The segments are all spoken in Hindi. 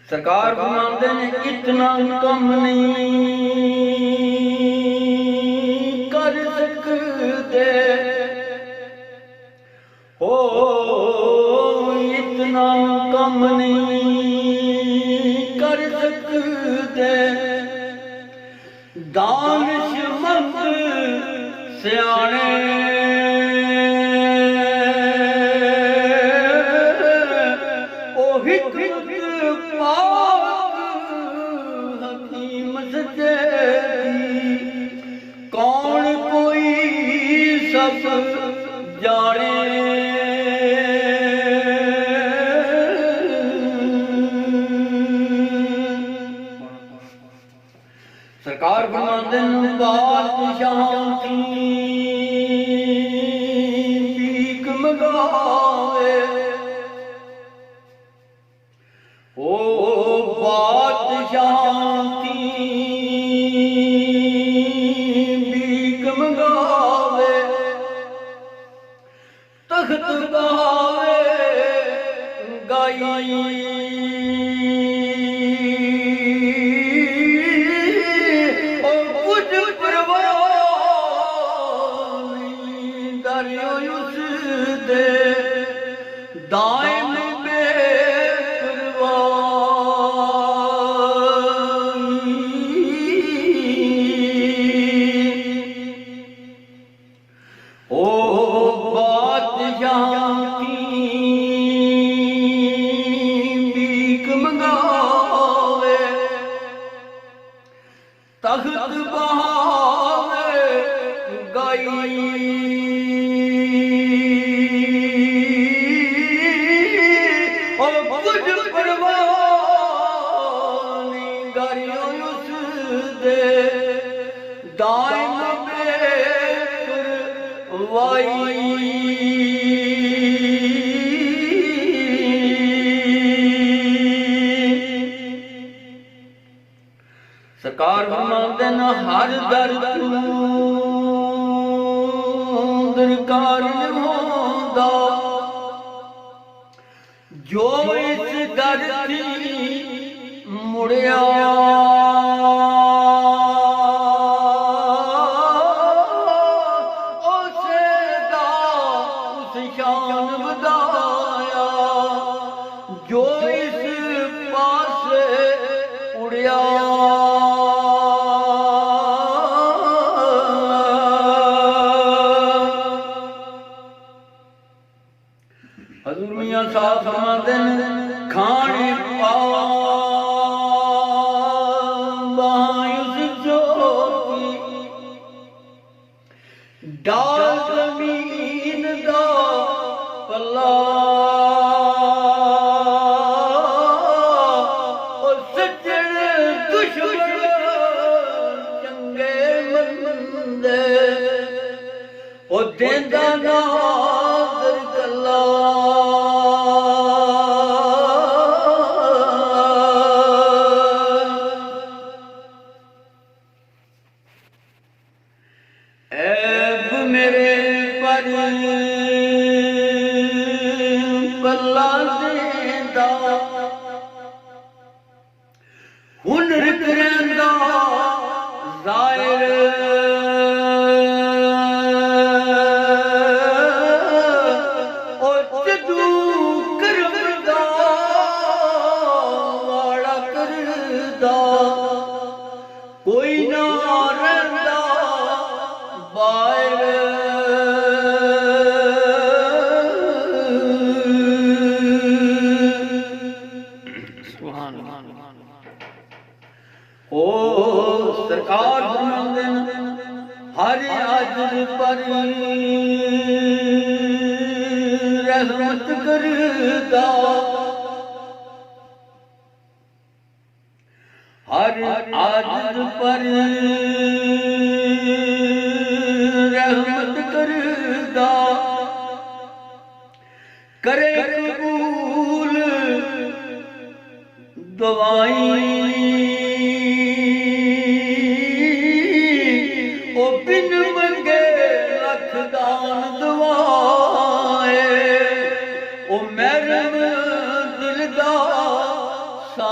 सरकार फरमाते ने इतना कम नहीं कर सकते हो, इतना कम नहीं कर सकते। दानिशमंद सियाने कौन कोई सब जाने। सरकार फरमाते हैं बादशाह की भीख मंगावे, ओ बादशाह की भीख मंगावे, तख्त बहावे गाई दायम ओ बादशाह की भीख मंगावे, तख्त बहावे गाई दायम सरकार फरमाते न हर दर दरकार होंदा, जो इस दर थी मुड़िया शान बधाया, जो इस पास उड़िया हजूर मियां साहब फरमाते हैं खाने डाल जमीन दा पल्ला, और सज्जन दुश्मन चंगे मंदे, और देंदा नाज़र गल्ला। ऐब मेरे पर पल्ला देंदा, हुनर करंदा ज़ाहिर, और जदू करदा वाड़ा करदा, कोई ना रहंदा बाहर। ओ सरकार फरमाते हैं हर अजर पर रहमत करदा, हर अजर पर रहमत करदा, करे कबूल दुआई, ओ बिन मंगे लख दान दुआए, ओ महरम दिल दा सा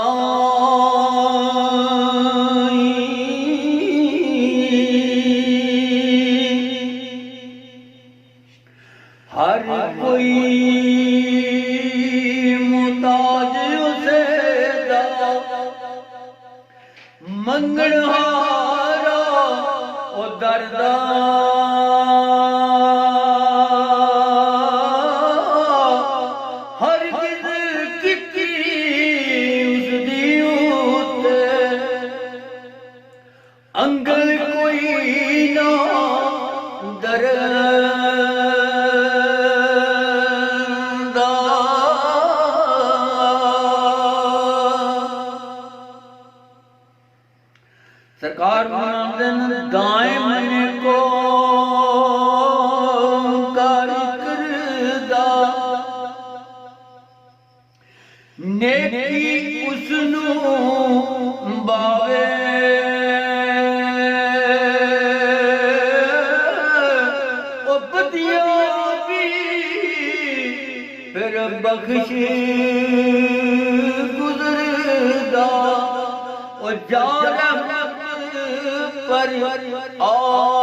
हर कोई मुताज उसे दा मंगण हारा ओ दरदा हर किस किती उसदी उत्ते अंगल कोई ना दरदा सरकार बनाते दाएं मने को कारी करदा नेकी उसनू बावे ओ बदिया भी फिर बख्श गुजरदा ओ जा पर आ